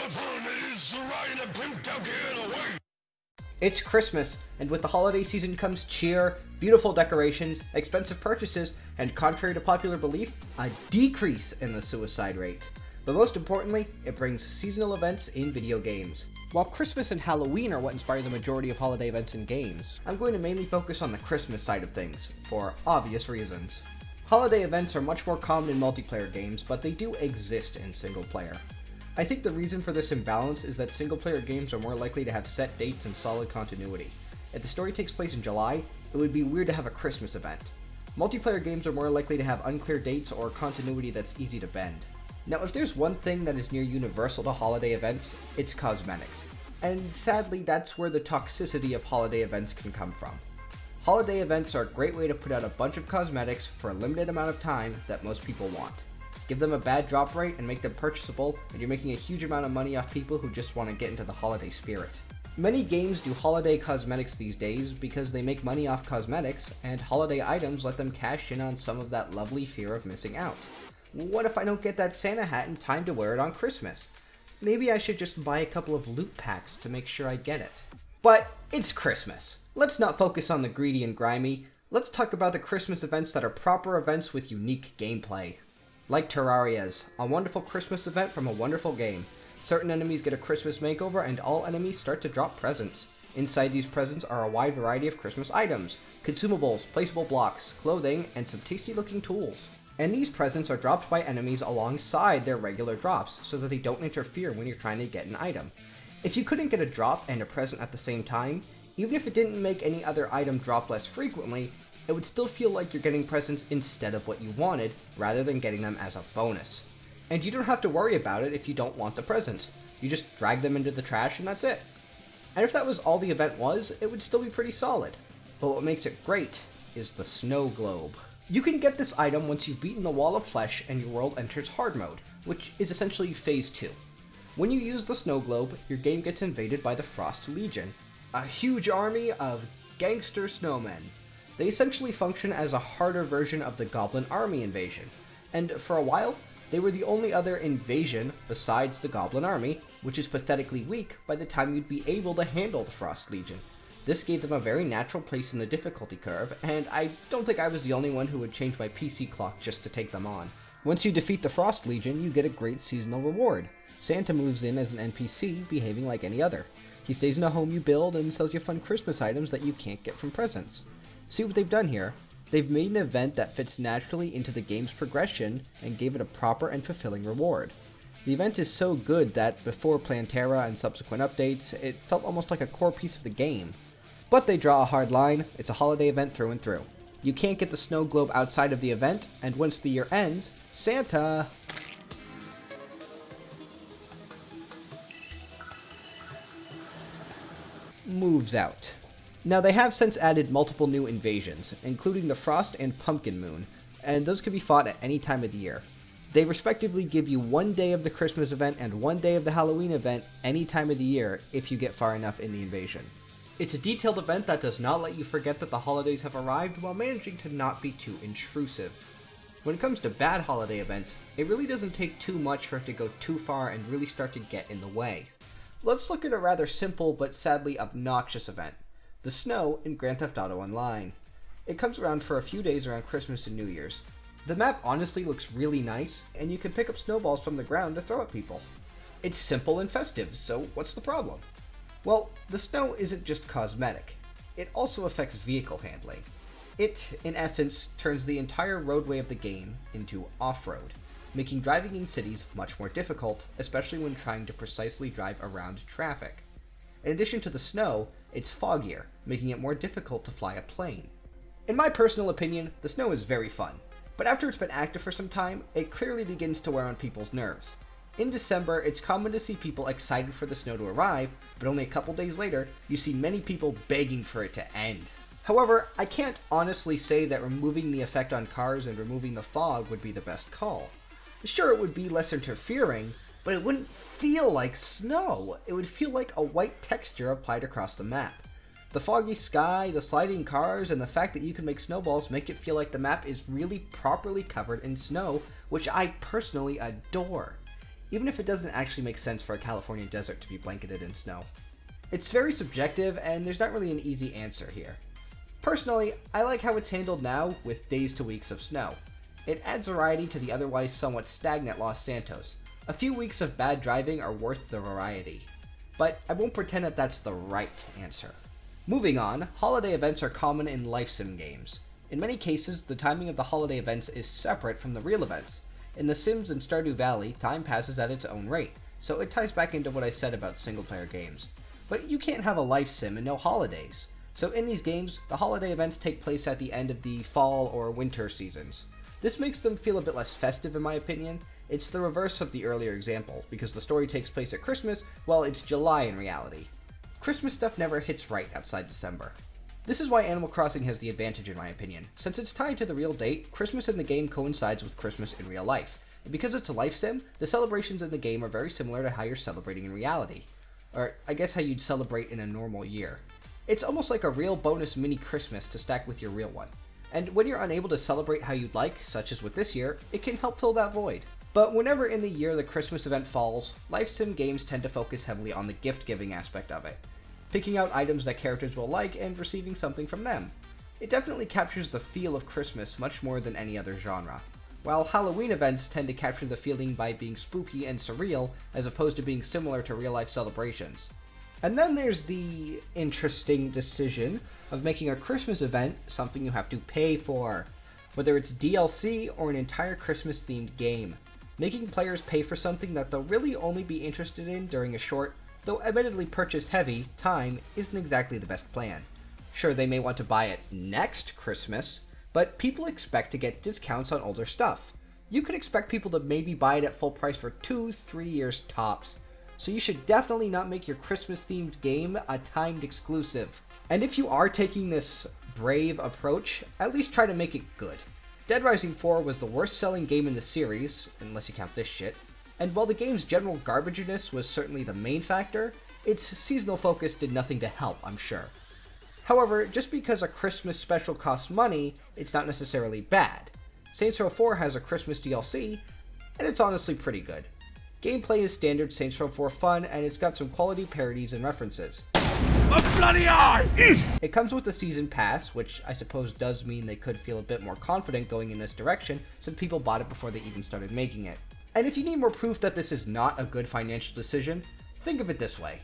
California's riding a pimped out getaway. It's Christmas, and with the holiday season comes cheer, beautiful decorations, expensive purchases, and contrary to popular belief, a decrease in the suicide rate. But most importantly, it brings seasonal events in video games. While Christmas and Halloween are what inspire the majority of holiday events and games, I'm going to mainly focus on the Christmas side of things, for obvious reasons. Holiday events are much more common in multiplayer games, but they do exist in single player. I think the reason for this imbalance is that single-player games are more likely to have set dates and solid continuity. If the story takes place in July, it would be weird to have a Christmas event. Multiplayer games are more likely to have unclear dates or continuity that's easy to bend. Now, if there's one thing that is near universal to holiday events, it's cosmetics. And sadly, that's where the toxicity of holiday events can come from. Holiday events are a great way to put out a bunch of cosmetics for a limited amount of time that most people want. Give them a bad drop rate and make them purchasable, and you're making a huge amount of money off people who just want to get into the holiday spirit. Many games do holiday cosmetics these days because they make money off cosmetics, and holiday items let them cash in on some of that lovely fear of missing out. What if I don't get that Santa hat in time to wear it on Christmas? Maybe I should just buy a couple of loot packs to make sure I get it. But it's Christmas. Let's not focus on the greedy and grimy. Let's talk about the Christmas events that are proper events with unique gameplay. Like Terraria's, a wonderful Christmas event from a wonderful game. Certain enemies get a Christmas makeover and all enemies start to drop presents. Inside these presents are a wide variety of Christmas items, consumables, placeable blocks, clothing, and some tasty looking tools. And these presents are dropped by enemies alongside their regular drops so that they don't interfere when you're trying to get an item. If you couldn't get a drop and a present at the same time, even if it didn't make any other item drop less frequently, it would still feel like you're getting presents instead of what you wanted, rather than getting them as a bonus. And you don't have to worry about it if you don't want the presents. You just drag them into the trash and that's it. And if that was all the event was, it would still be pretty solid. But what makes it great is the snow globe. You can get this item once you've beaten the wall of flesh and your world enters hard mode, which is essentially phase 2. When you use the snow globe, your game gets invaded by the Frost Legion, a huge army of gangster snowmen. They essentially function as a harder version of the Goblin Army invasion, and for a while, they were the only other invasion besides the Goblin Army, which is pathetically weak by the time you'd be able to handle the Frost Legion. This gave them a very natural place in the difficulty curve, and I don't think I was the only one who would change my PC clock just to take them on. Once you defeat the Frost Legion, you get a great seasonal reward. Santa moves in as an NPC, behaving like any other. He stays in a home you build and sells you fun Christmas items that you can't get from presents. See what they've done here? They've made an event that fits naturally into the game's progression and gave it a proper and fulfilling reward. The event is so good that before Plantera and subsequent updates, it felt almost like a core piece of the game. But they draw a hard line. It's a holiday event through and through. You can't get the snow globe outside of the event, and once the year ends, Santa moves out. Now, they have since added multiple new invasions, including the Frost and Pumpkin Moon, and those can be fought at any time of the year. They respectively give you 1 day of the Christmas event and 1 day of the Halloween event any time of the year if you get far enough in the invasion. It's a detailed event that does not let you forget that the holidays have arrived while managing to not be too intrusive. When it comes to bad holiday events, it really doesn't take too much for it to go too far and really start to get in the way. Let's look at a rather simple but sadly obnoxious event. The snow in Grand Theft Auto Online. It comes around for a few days around Christmas and New Year's. The map honestly looks really nice, and you can pick up snowballs from the ground to throw at people. It's simple and festive, so what's the problem? Well, the snow isn't just cosmetic. It also affects vehicle handling. It, in essence, turns the entire roadway of the game into off-road, making driving in cities much more difficult, especially when trying to precisely drive around traffic. In addition to the snow, it's foggier, making it more difficult to fly a plane. In my personal opinion, the snow is very fun, but after it's been active for some time, it clearly begins to wear on people's nerves. In December, it's common to see people excited for the snow to arrive, but only a couple days later, you see many people begging for it to end. However, I can't honestly say that removing the effect on cars and removing the fog would be the best call. Sure, it would be less interfering, but it wouldn't feel like snow. It would feel like a white texture applied across the map. The foggy sky, the sliding cars, and the fact that you can make snowballs make it feel like the map is really properly covered in snow, which I personally adore. even if it doesn't actually make sense for a California desert to be blanketed in snow. It's very subjective, and there's not really an easy answer here. Personally, I like how it's handled now with days to weeks of snow. It adds variety to the otherwise somewhat stagnant Los Santos. A few weeks of bad driving are worth the variety. But I won't pretend that that's the right answer. Moving on, holiday events are common in life sim games. In many cases, the timing of the holiday events is separate from the real events. In The Sims and Stardew Valley, time passes at its own rate, so it ties back into what I said about single-player games. But you can't have a life sim and no holidays. So in these games, the holiday events take place at the end of the fall or winter seasons. This makes them feel a bit less festive in my opinion. It's the reverse of the earlier example, because the story takes place at Christmas, while it's July in reality. Christmas stuff never hits right outside December. This is why Animal Crossing has the advantage in my opinion. Since it's tied to the real date, Christmas in the game coincides with Christmas in real life. And because it's a life sim, the celebrations in the game are very similar to how you're celebrating in reality. Or I guess how you'd celebrate in a normal year. It's almost like a real bonus mini Christmas to stack with your real one. And when you're unable to celebrate how you'd like, such as with this year, it can help fill that void. But whenever in the year the Christmas event falls, life sim games tend to focus heavily on the gift-giving aspect of it. Picking out items that characters will like and receiving something from them. It definitely captures the feel of Christmas much more than any other genre. While Halloween events tend to capture the feeling by being spooky and surreal, as opposed to being similar to real-life celebrations. And then there's the interesting decision of making a Christmas event something you have to pay for, whether it's DLC or an entire Christmas-themed game. Making players pay for something that they'll really only be interested in during a short, though admittedly purchase-heavy, time isn't exactly the best plan. Sure, they may want to buy it next Christmas, but people expect to get discounts on older stuff. You could expect people to maybe buy it at full price for 2-3 years tops. So you should definitely not make your Christmas-themed game a timed exclusive. And if you are taking this brave approach, at least try to make it good. Dead Rising 4 was the worst-selling game in the series, unless you count this shit, and while the game's general garbageness was certainly the main factor, its seasonal focus did nothing to help, I'm sure. However, just because a Christmas special costs money, it's not necessarily bad. Saints Row 4 has a Christmas DLC, and it's honestly pretty good. Gameplay is standard Saints Row 4 fun, and it's got some quality parodies and references. A bloody eye! It comes with a season pass, which I suppose does mean they could feel a bit more confident going in this direction, since people bought it before they even started making it. And if you need more proof that this is not a good financial decision, think of it this way.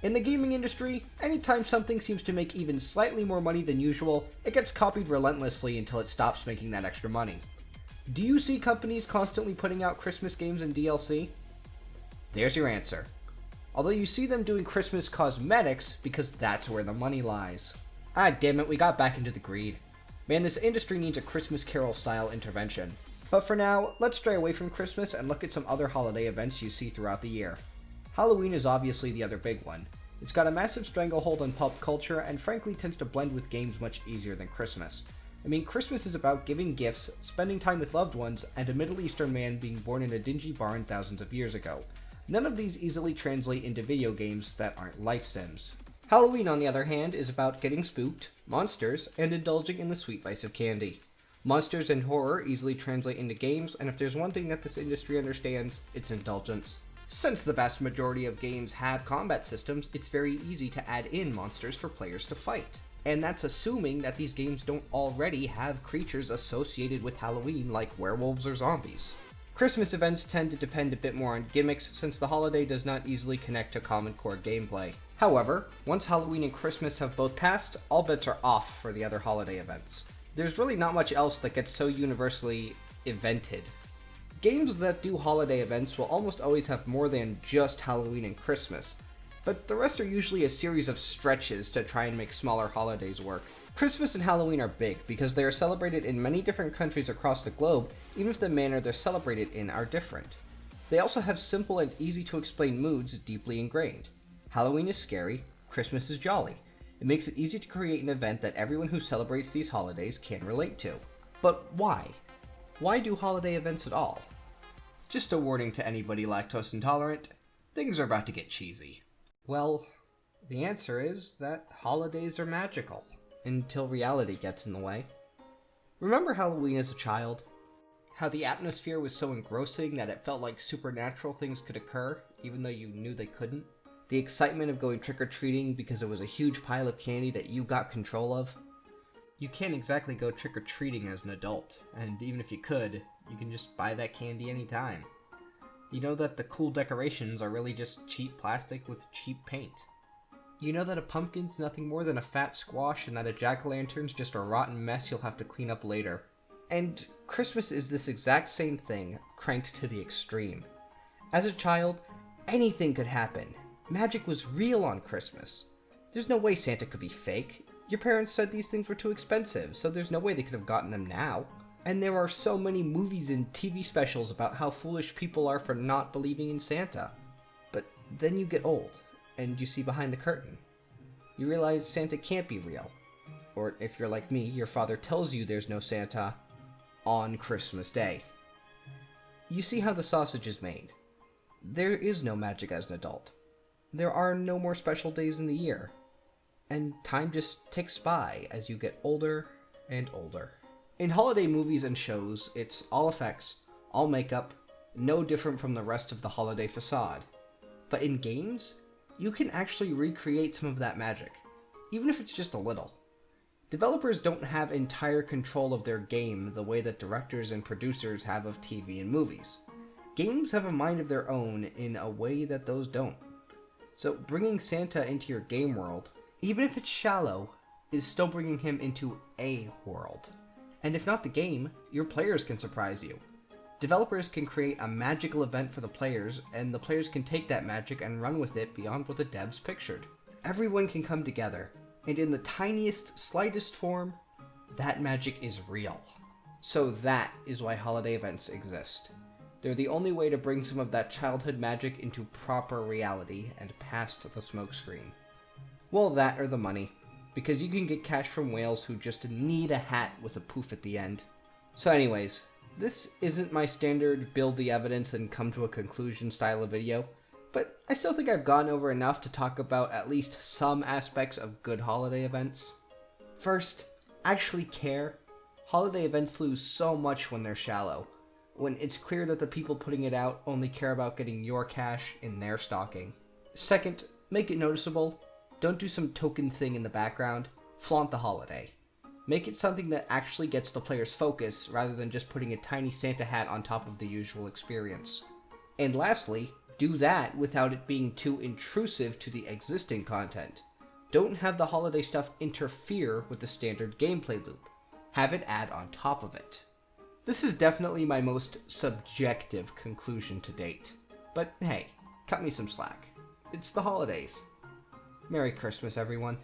In the gaming industry, anytime something seems to make even slightly more money than usual, it gets copied relentlessly until it stops making that extra money. Do you see companies constantly putting out Christmas games and DLC? There's your answer. Although you see them doing Christmas cosmetics because that's where the money lies. Ah, damn it, we got back into the greed. Man, this industry needs a Christmas Carol style intervention. But for now, let's stray away from Christmas and look at some other holiday events you see throughout the year. Halloween is obviously the other big one. It's got a massive stranglehold on pop culture and frankly tends to blend with games much easier than Christmas. I mean, Christmas is about giving gifts, spending time with loved ones, and a Middle Eastern man being born in a dingy barn thousands of years ago. None of these easily translate into video games that aren't life sims. Halloween, on the other hand, is about getting spooked, monsters, and indulging in the sweet vice of candy. Monsters and horror easily translate into games, and if there's one thing that this industry understands, it's indulgence. Since the vast majority of games have combat systems, it's very easy to add in monsters for players to fight. And that's assuming that these games don't already have creatures associated with Halloween like werewolves or zombies. Christmas events tend to depend a bit more on gimmicks since the holiday does not easily connect to common core gameplay. However, once Halloween and Christmas have both passed, all bets are off for the other holiday events. There's really not much else that gets so universally evented. Games that do holiday events will almost always have more than just Halloween and Christmas, but the rest are usually a series of stretches to try and make smaller holidays work. Christmas and Halloween are big because they are celebrated in many different countries across the globe, even if the manner they're celebrated in are different. They also have simple and easy to explain moods deeply ingrained. Halloween is scary, Christmas is jolly. It makes it easy to create an event that everyone who celebrates these holidays can relate to. But why? Why do holiday events at all? Just a warning to anybody lactose intolerant, things are about to get cheesy. Well, the answer is that holidays are magical. Until reality gets in the way. Remember Halloween as a child? How the atmosphere was so engrossing that it felt like supernatural things could occur, even though you knew they couldn't. The excitement of going trick-or-treating because it was a huge pile of candy that you got control of. You can't exactly go trick-or-treating as an adult, and even if you could, you can just buy that candy anytime. You know that the cool decorations are really just cheap plastic with cheap paint. You know that a pumpkin's nothing more than a fat squash and that a jack-o'-lantern's just a rotten mess you'll have to clean up later. And Christmas is this exact same thing, cranked to the extreme. As a child, anything could happen. Magic was real on Christmas. There's no way Santa could be fake. Your parents said these things were too expensive, so there's no way they could have gotten them now. And there are so many movies and TV specials about how foolish people are for not believing in Santa. But then you get old, and you see behind the curtain. You realize Santa can't be real. Or if you're like me, your father tells you there's no Santa on Christmas Day. You see how the sausage is made. There is no magic as an adult. There are no more special days in the year. And time just ticks by as you get older and older. In holiday movies and shows, it's all effects, all makeup, no different from the rest of the holiday facade. But in games, you can actually recreate some of that magic, even if it's just a little. Developers don't have entire control of their game the way that directors and producers have of TV and movies. Games have a mind of their own in a way that those don't. So bringing Santa into your game world, even if it's shallow, is still bringing him into a world. And if not the game, your players can surprise you. Developers can create a magical event for the players, and the players can take that magic and run with it beyond what the devs pictured. Everyone can come together, and in the tiniest, slightest form, that magic is real. So that is why holiday events exist. They're the only way to bring some of that childhood magic into proper reality and past the smokescreen. Well, that or the money. Because you can get cash from whales who just need a hat with a poof at the end. So anyways, this isn't my standard build the evidence and come to a conclusion style of video, but I still think I've gone over enough to talk about at least some aspects of good holiday events. First, actually care. Holiday events lose so much when they're shallow, when it's clear that the people putting it out only care about getting your cash in their stocking. Second, make it noticeable. Don't do some token thing in the background. Flaunt the holiday. Make it something that actually gets the player's focus rather than just putting a tiny Santa hat on top of the usual experience. And lastly, do that without it being too intrusive to the existing content. Don't have the holiday stuff interfere with the standard gameplay loop. Have it add on top of it. This is definitely my most subjective conclusion to date. But hey, cut me some slack. It's the holidays. Merry Christmas, everyone.